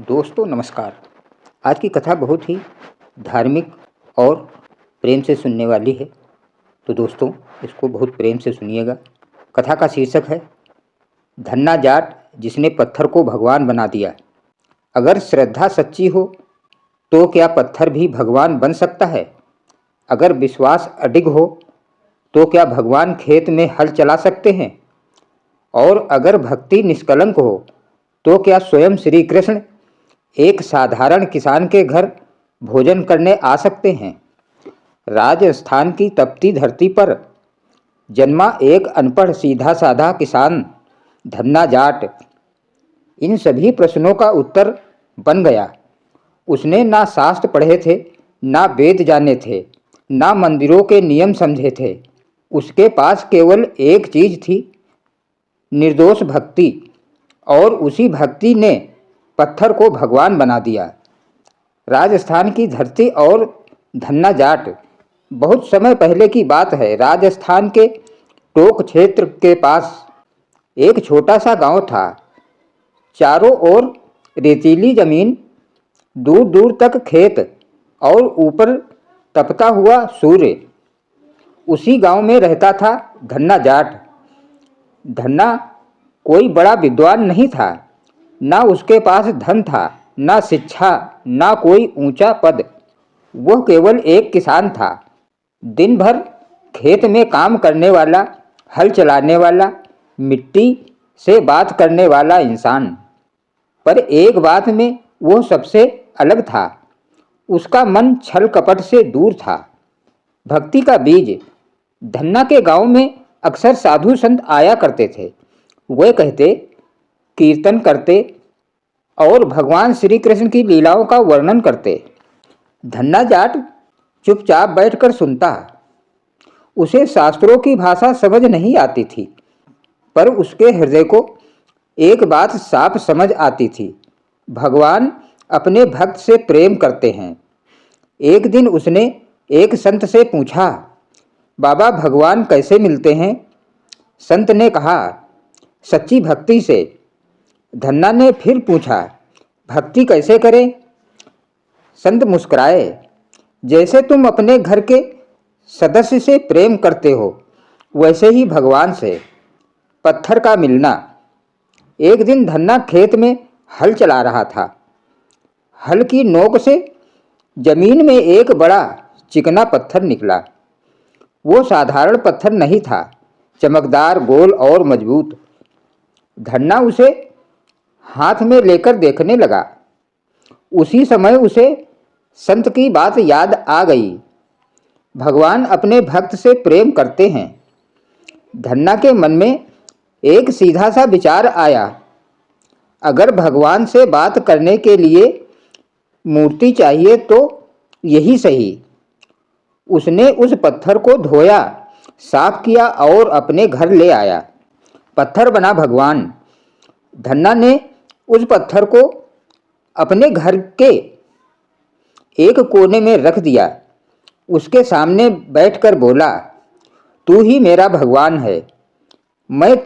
दोस्तों नमस्कार। आज की कथा बहुत ही धार्मिक और प्रेम से सुनने वाली है। तो दोस्तों इसको बहुत प्रेम से सुनिएगा। कथा का शीर्षक है धन्ना जाट जिसने पत्थर को भगवान बना दिया। अगर श्रद्धा सच्ची हो तो क्या पत्थर भी भगवान बन सकता है? अगर विश्वास अडिग हो तो क्या भगवान खेत में हल चला सकते हैं? और अगर भक्ति निष्कलंक हो तो क्या स्वयं श्री कृष्ण एक साधारण किसान के घर भोजन करने आ सकते हैं? राजस्थान की तपती धरती पर जन्मा एक अनपढ़ सीधा साधा किसान धन्ना जाट इन सभी प्रश्नों का उत्तर बन गया। उसने ना शास्त्र पढ़े थे, ना वेद जाने थे, ना मंदिरों के नियम समझे थे। उसके पास केवल एक चीज थी, निर्दोष भक्ति। और उसी भक्ति ने पत्थर को भगवान बना दिया। राजस्थान की धरती और धन्ना जाट। बहुत समय पहले की बात है। राजस्थान के टोक क्षेत्र के पास एक छोटा सा गांव था। चारों ओर रेतीली जमीन, दूर दूर तक खेत और ऊपर तपता हुआ सूर्य। उसी गांव में रहता था धन्ना जाट। धन्ना कोई बड़ा विद्वान नहीं था, ना उसके पास धन था, ना शिक्षा, ना कोई ऊंचा पद। वह केवल एक किसान था, दिन भर खेत में काम करने वाला, हल चलाने वाला, मिट्टी से बात करने वाला इंसान। पर एक बात में वह सबसे अलग था, उसका मन छल कपट से दूर था। भक्ति का बीज। धन्ना के गांव में अक्सर साधु संत आया करते थे। वे कहते, कीर्तन करते और भगवान श्री कृष्ण की लीलाओं का वर्णन करते। धन्ना जाट चुपचाप बैठकर सुनता। उसे शास्त्रों की भाषा समझ नहीं आती थी, पर उसके हृदय को एक बात साफ समझ आती थी, भगवान अपने भक्त से प्रेम करते हैं। एक दिन उसने एक संत से पूछा, बाबा भगवान कैसे मिलते हैं? संत ने कहा, सच्ची भक्ति से। धन्ना ने फिर पूछा, भक्ति कैसे करें? संत मुस्कुराए, जैसे तुम अपने घर के सदस्य से प्रेम करते हो वैसे ही भगवान से। पत्थर का मिलना। एक दिन धन्ना खेत में हल चला रहा था। हल की नोक से जमीन में एक बड़ा चिकना पत्थर निकला। वो साधारण पत्थर नहीं था, चमकदार, गोल और मजबूत। धन्ना उसे हाथ में लेकर देखने लगा। उसी समय उसे संत की बात याद आ गई, भगवान अपने भक्त से प्रेम करते हैं। धन्ना के मन में एक सीधा सा विचार आया, अगर भगवान से बात करने के लिए मूर्ति चाहिए तो यही सही। उसने उस पत्थर को धोया, साफ किया और अपने घर ले आया। पत्थर बना भगवान। धन्ना ने उस पत्थर को अपने घर के एक कोने में रख दिया। उसके सामने बैठकर बोला, तू ही मेरा भगवान है। मैं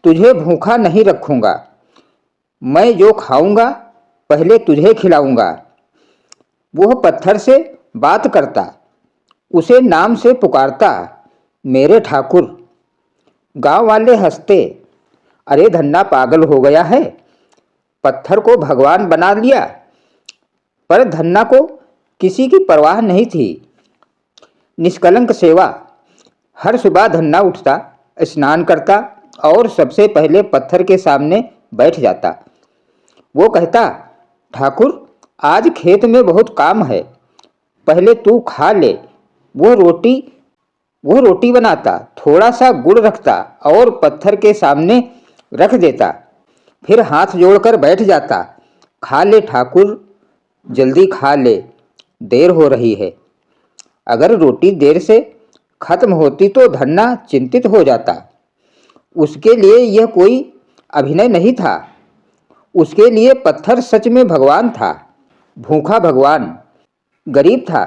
तुझे भूखा नहीं रखूंगा। मैं जो खाऊंगा पहले तुझे खिलाऊंगा। वह पत्थर से बात करता, उसे नाम से पुकारता, मेरे ठाकुर। गांव वाले हंसते, अरे धन्ना पागल हो गया है, पत्थर को भगवान बना लिया। पर धन्ना को किसी की परवाह नहीं थी। निष्कलंक सेवा। हर सुबह धन्ना उठता, स्नान करता और सबसे पहले पत्थर के सामने बैठ जाता। वो कहता, ठाकुर आज खेत में बहुत काम है, पहले तू खा ले। वो रोटी बनाता, थोड़ा सा गुड़ रखता और पत्थर के सामने रख देता। फिर हाथ जोड़कर बैठ जाता, खा ले ठाकुर, जल्दी खा ले, देर हो रही है। अगर रोटी देर से खत्म होती तो धन्ना चिंतित हो जाता। उसके लिए यह कोई अभिनय नहीं था। उसके लिए पत्थर सच में भगवान था। भूखा भगवान। गरीब था।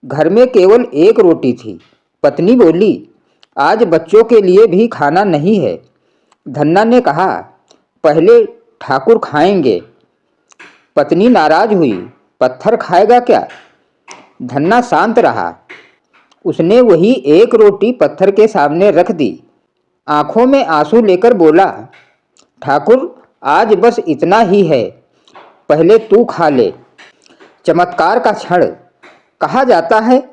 घर में केवल एक रोटी थी। पत्नी बोली, आज बच्चों के लिए भी खाना नहीं है। धन्ना ने कहा, पहले ठाकुर खाएंगे। पत्नी नाराज हुई, पत्थर खाएगा क्या? धन्ना शांत रहा। उसने वही एक रोटी पत्थर के सामने रख दी। आंखों में आंसू लेकर बोला, ठाकुर आज बस इतना ही है, पहले तू खा ले। चमत्कार का क्षण। कहा जाता है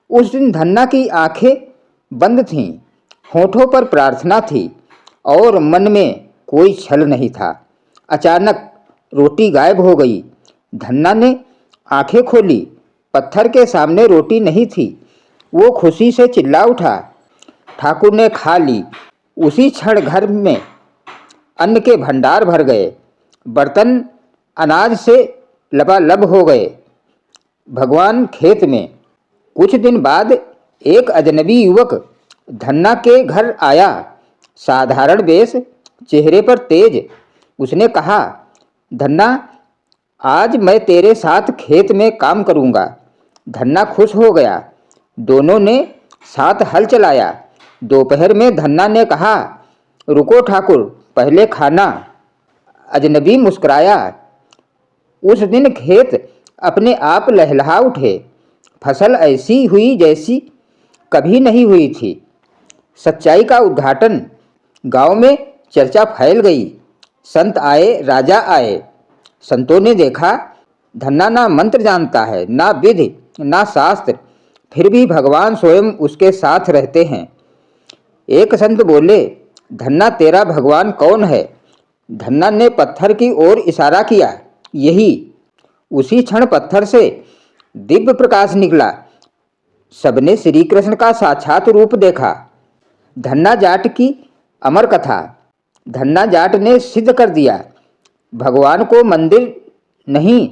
उस दिन धन्ना की आंखें बंद थीं, होठों पर प्रार्थना थी और मन में कोई छल नहीं था। अचानक रोटी गायब हो गई। धन्ना ने आंखें खोली, पत्थर के सामने रोटी नहीं थी। वो खुशी से चिल्ला उठा। ठाकुर ने खा ली। उसी क्षण घर में अन्न के भंडार भर गए। बर्तन अनाज से लबालब हो गए। भगवान खेत में। कुछ दिन बाद एक अजनबी युवक धन्ना के घर आया। साधारण वेश, चेहरे पर तेज। उसने कहा, धन्ना आज मैं तेरे साथ खेत में काम करूँगा। धन्ना खुश हो गया। दोनों ने साथ हल चलाया। दोपहर में धन्ना ने कहा, रुको ठाकुर, पहले खाना। अजनबी मुस्कुराया। उस दिन खेत अपने आप लहलहा उठे। फसल ऐसी हुई जैसी कभी नहीं हुई थी। सच्चाई का उद्घाटन। गांव में चर्चा फैल गई। संत आए, राजा आए। संतों ने देखा, धन्ना ना मंत्र जानता है, ना विधि, ना शास्त्र, फिर भी भगवान स्वयं उसके साथ रहते हैं। एक संत बोले, धन्ना तेरा भगवान कौन है? धन्ना ने पत्थर की ओर इशारा किया। यही। उसी क्षण पत्थर से दिव्य प्रकाश निकला। सबने श्री कृष्ण का साक्षात रूप देखा। धन्ना जाट की अमर कथा। धन्ना जाट ने सिद्ध कर दिया, भगवान को मंदिर नहीं,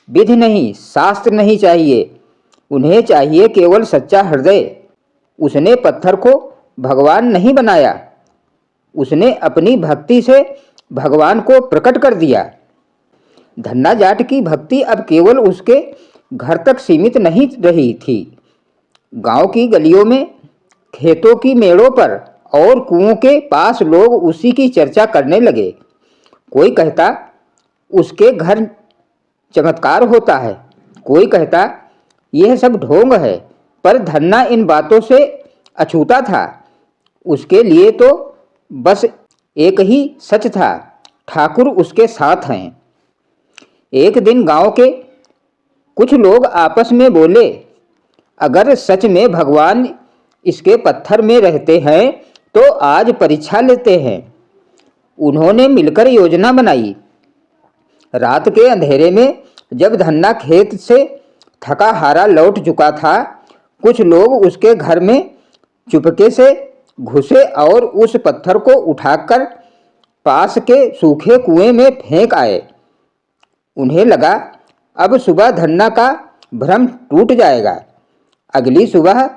विधि नहीं, शास्त्र नहीं चाहिए, उन्हें चाहिए केवल सच्चा हृदय। उसने पत्थर को भगवान नहीं बनाया, उसने अपनी भक्ति से भगवान को प्रकट कर दिया। धन्ना जाट की भक्ति अब केवल उसके घर तक सीमित नहीं रही थी। गांव की गलियों में, खेतों की मेड़ों पर और कुओं के पास लोग उसी की चर्चा करने लगे। कोई कहता उसके घर चमत्कार होता है, कोई कहता यह सब ढोंग है। पर धन्ना इन बातों से अछूता था। उसके लिए तो बस एक ही सच था, ठाकुर उसके साथ हैं। एक दिन गांव के कुछ लोग आपस में बोले, अगर सच में भगवान इसके पत्थर में रहते हैं तो आज परीक्षा लेते हैं। उन्होंने मिलकर योजना बनाई। रात के अंधेरे में जब धन्ना खेत से थका हारा लौट चुका था, कुछ लोग उसके घर में चुपके से घुसे और उस पत्थर को उठाकर पास के सूखे कुएं में फेंक आए। उन्हें लगा अब सुबह धन्ना का भ्रम टूट जाएगा। अगली सुबह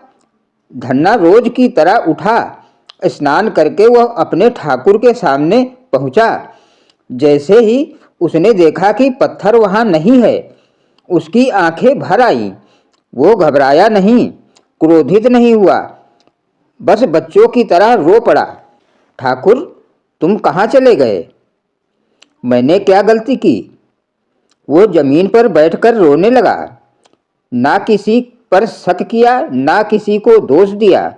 धन्ना रोज की तरह उठा। स्नान करके वह अपने ठाकुर के सामने पहुंचा। जैसे ही उसने देखा कि पत्थर वहां नहीं है, उसकी आंखें भर आईं। वो घबराया नहीं, क्रोधित नहीं हुआ, बस बच्चों की तरह रो पड़ा। ठाकुर तुम कहाँ चले गए? मैंने क्या गलती की? वो जमीन पर बैठकर रोने लगा। ना किसी पर शक किया, ना किसी को दोष दिया।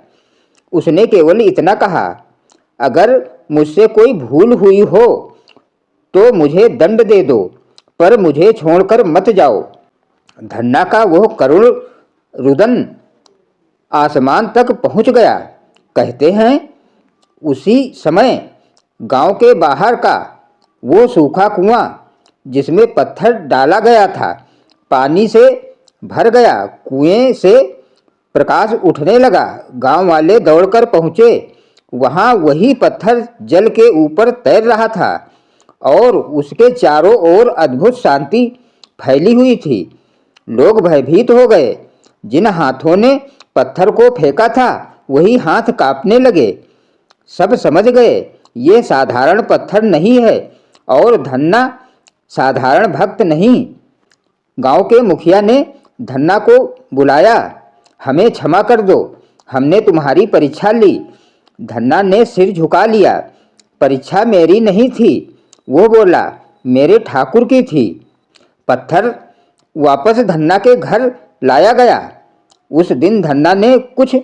उसने केवल इतना कहा, अगर मुझसे कोई भूल हुई हो तो मुझे दंड दे दो, पर मुझे छोड़कर मत जाओ। धन्ना का वह करुण रुदन आसमान तक पहुंच गया। कहते हैं उसी समय गांव के बाहर का वो सूखा कुआं जिसमें पत्थर डाला गया था, पानी से भर गया। कुएं से प्रकाश उठने लगा। गांव वाले दौड़कर पहुंचे। वहां वही पत्थर जल के ऊपर तैर रहा था और उसके चारों ओर अद्भुत शांति फैली हुई थी। लोग भयभीत हो गए। जिन हाथों ने पत्थर को फेंका था वही हाथ कांपने लगे। सब समझ गए ये साधारण पत्थर नहीं है और धन्ना साधारण भक्त नहीं। गांव के मुखिया ने धन्ना को बुलाया। हमें क्षमा कर दो, हमने तुम्हारी परीक्षा ली। धन्ना ने सिर झुका लिया। परीक्षा मेरी नहीं थी, वो बोला, मेरे ठाकुर की थी। पत्थर वापस धन्ना के घर लाया गया। उस दिन धन्ना ने कुछ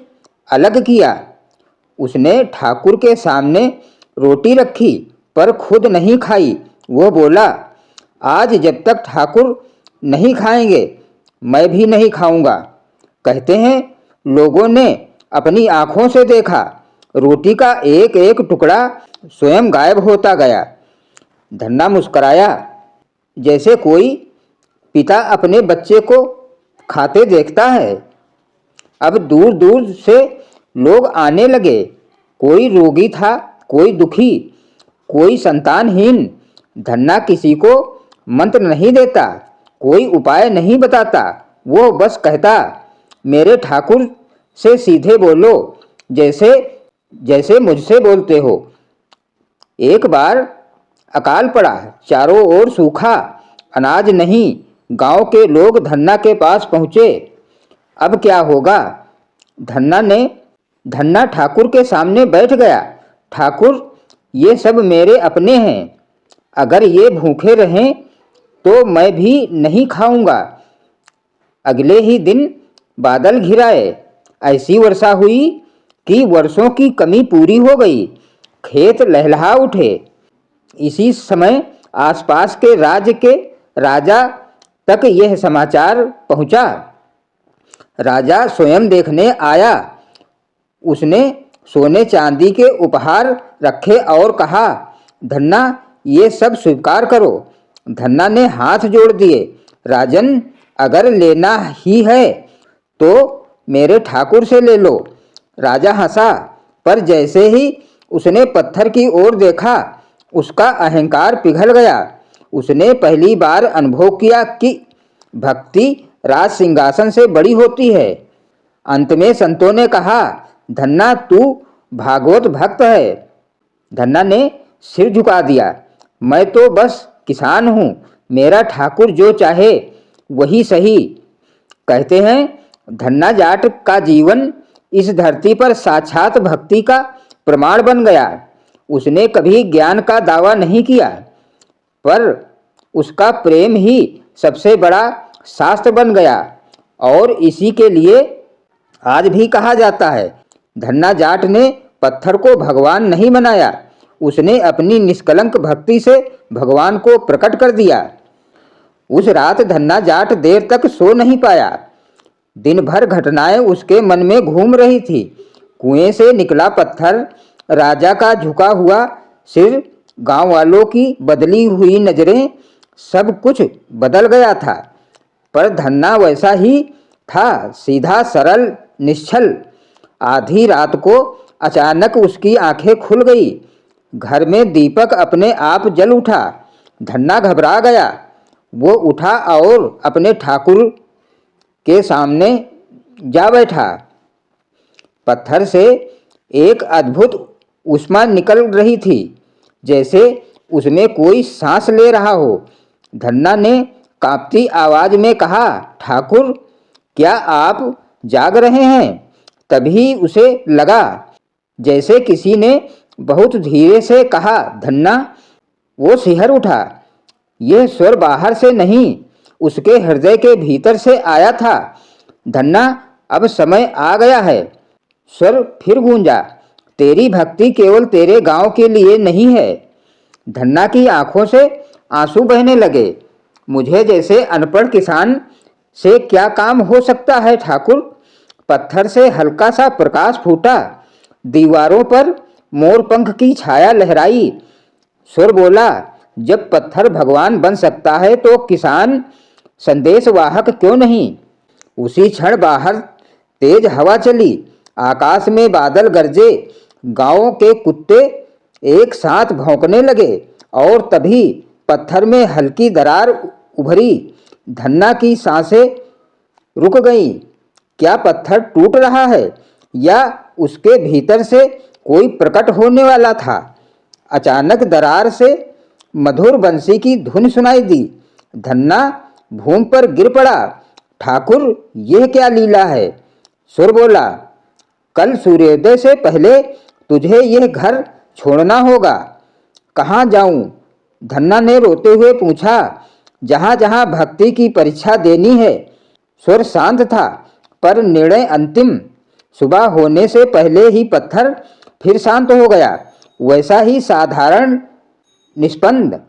अलग किया। उसने ठाकुर के सामने रोटी रखी पर खुद नहीं खाई। वो बोला, आज जब तक ठाकुर नहीं खाएंगे मैं भी नहीं खाऊंगा। कहते हैं लोगों ने अपनी आंखों से देखा, रोटी का एक एक टुकड़ा स्वयं गायब होता गया। धन्ना मुस्कराया, जैसे कोई पिता अपने बच्चे को खाते देखता है। अब दूर दूर से लोग आने लगे। कोई रोगी था, कोई दुखी, कोई संतानहीन। धन्ना किसी को मंत्र नहीं देता, कोई उपाय नहीं बताता। वो बस कहता, मेरे ठाकुर से सीधे बोलो, जैसे जैसे मुझसे बोलते हो। एक बार अकाल पड़ा, चारों ओर सूखा, अनाज नहीं। गांव के लोग धन्ना के पास पहुँचे। अब क्या होगा? धन्ना ठाकुर के सामने बैठ गया। ठाकुर, ये सब मेरे अपने हैं, अगर ये भूखे रहें तो मैं भी नहीं खाऊंगा। अगले ही दिन बादल घिराए। ऐसी वर्षा हुई कि वर्षों की कमी पूरी हो गई। खेत लहलहा उठे। इसी समय आसपास के राज्य के राजा तक यह समाचार पहुंचा। राजा स्वयं देखने आया। उसने सोने चांदी के उपहार रखे और कहा, धन्ना, ये सब स्वीकार करो। धन्ना ने हाथ जोड़ दिए। राजन, अगर लेना ही है तो मेरे ठाकुर से ले लो। राजा हंसा, पर जैसे ही उसने पत्थर की ओर देखा उसका अहंकार पिघल गया। उसने पहली बार अनुभव किया कि भक्ति राज सिंहासन से बड़ी होती है। अंत में संतों ने कहा, धन्ना तू भागवत भक्त है। धन्ना ने सिर झुका दिया, मैं तो बस किसान हूँ, मेरा ठाकुर जो चाहे वही सही। कहते हैं धन्ना जाट का जीवन इस धरती पर साक्षात भक्ति का प्रमाण बन गया। उसने कभी ज्ञान का दावा नहीं किया, पर उसका प्रेम ही सबसे बड़ा शास्त्र बन गया। और इसी के लिए आज भी कहा जाता है, धन्ना जाट ने पत्थर को भगवान नहीं बनाया, उसने अपनी निष्कलंक भक्ति से भगवान को प्रकट कर दिया। उस रात धन्ना जाट देर तक सो नहीं पाया। दिन भर घटनाएं उसके मन में घूम रही थी। कुएं से निकला पत्थर, राजा का झुका हुआ सिर, गांव वालों की बदली हुई नजरें, सब कुछ बदल गया था। पर धन्ना वैसा ही था, सीधा, सरल, निश्चल। आधी रात को अचानक उसकी आंखें खुल गई। घर में दीपक अपने आप जल उठा। धन्ना घबरा गया। वो उठा और अपने ठाकुर के सामने जा बैठा। पत्थर से एक अद्भुत ऊष्मा निकल रही थी, जैसे उसमें कोई सांस ले रहा हो। धन्ना ने कांपती आवाज में कहा, ठाकुर, क्या आप जाग रहे हैं? तभी उसे लगा जैसे किसी ने बहुत धीरे से कहा, धन्ना। वो सिहर उठा। यह स्वर बाहर से नहीं, उसके हृदय के भीतर से आया था। धन्ना, अब समय आ गया है। स्वर फिर गूंजा, तेरी भक्ति केवल तेरे गांव के लिए नहीं है। धन्ना की आंखों से आंसू बहने लगे। मुझे जैसे अनपढ़ किसान से क्या काम हो सकता है ठाकुर? पत्थर से हल्का सा प्रकाश फूटा। दीवारों पर मोरपंख की छाया लहराई। सुर बोला, जब पत्थर भगवान बन सकता है तो किसान संदेशवाहक क्यों नहीं? उसी क्षण बाहर तेज हवा चली। आकाश में बादल गरजे। गांव के कुत्ते एक साथ भौंकने लगे और तभी पत्थर में हल्की दरार उभरी। धन्ना की सांसें रुक गईं। क्या पत्थर टूट रहा है या उसके भीतर से कोई प्रकट होने वाला था? अचानक दरार से मधुर बंसी की धुन सुनाई दी। धन्ना भूमि पर गिर पड़ा। ठाकुर, यह क्या लीला है? सुर बोला, कल सूर्योदय से पहले तुझे यह घर छोड़ना होगा। कहाँ जाऊं? धन्ना ने रोते हुए पूछा, जहाँ जहाँ भक्ति की परीक्षा देनी है। स्वर शांत था पर निर्णय अंतिम। सुबह होने से पहले ही पत्थर फिर शांत हो गया, वैसा ही साधारण निष्पन्द,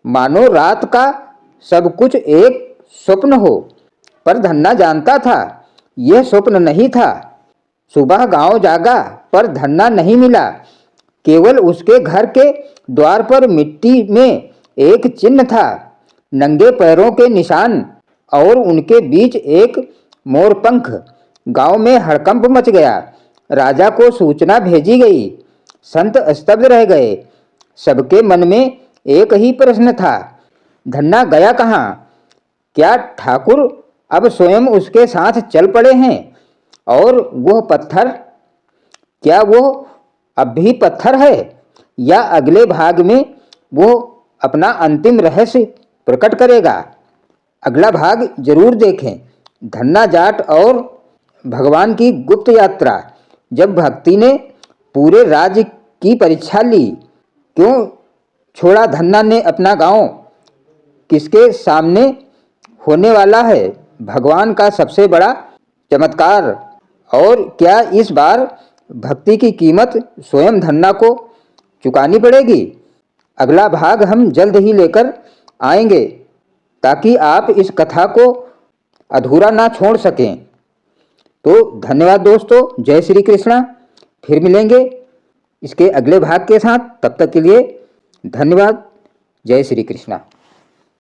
मानो रात का सब कुछ एक स्वप्न हो। पर धन्ना जानता था यह स्वप्न नहीं था। सुबह गांव जागा पर धन्ना नहीं मिला। केवल उसके घर के द्वार पर मिट्टी में एक चिन्ह था, नंगे पैरों के निशान और उनके बीच एक मोरपंख। गांव में हड़कंप मच गया। राजा को सूचना भेजी गई। संत स्तब्ध रह गए। सबके मन में एक ही प्रश्न था, धन्ना गया कहाँ? क्या ठाकुर अब स्वयं उसके साथ चल पड़े हैं? और वह पत्थर, क्या वो अब भी पत्थर है या अगले भाग में वो अपना अंतिम रहस्य प्रकट करेगा? अगला भाग जरूर देखें। धन्ना जाट और भगवान की गुप्त यात्रा। जब भक्ति ने पूरे राज्य की परीक्षा ली, क्यों छोड़ा धन्ना ने अपना गांव? किसके सामने होने वाला है भगवान का सबसे बड़ा चमत्कार? और क्या इस बार भक्ति की कीमत स्वयं धन्ना को चुकानी पड़ेगी? अगला भाग हम जल्द ही लेकर आएंगे ताकि आप इस कथा को अधूरा ना छोड़ सकें। तो धन्यवाद दोस्तों, जय श्री कृष्णा। फिर मिलेंगे इसके अगले भाग के साथ। तब तक के लिए धन्यवाद। जय श्री कृष्णा।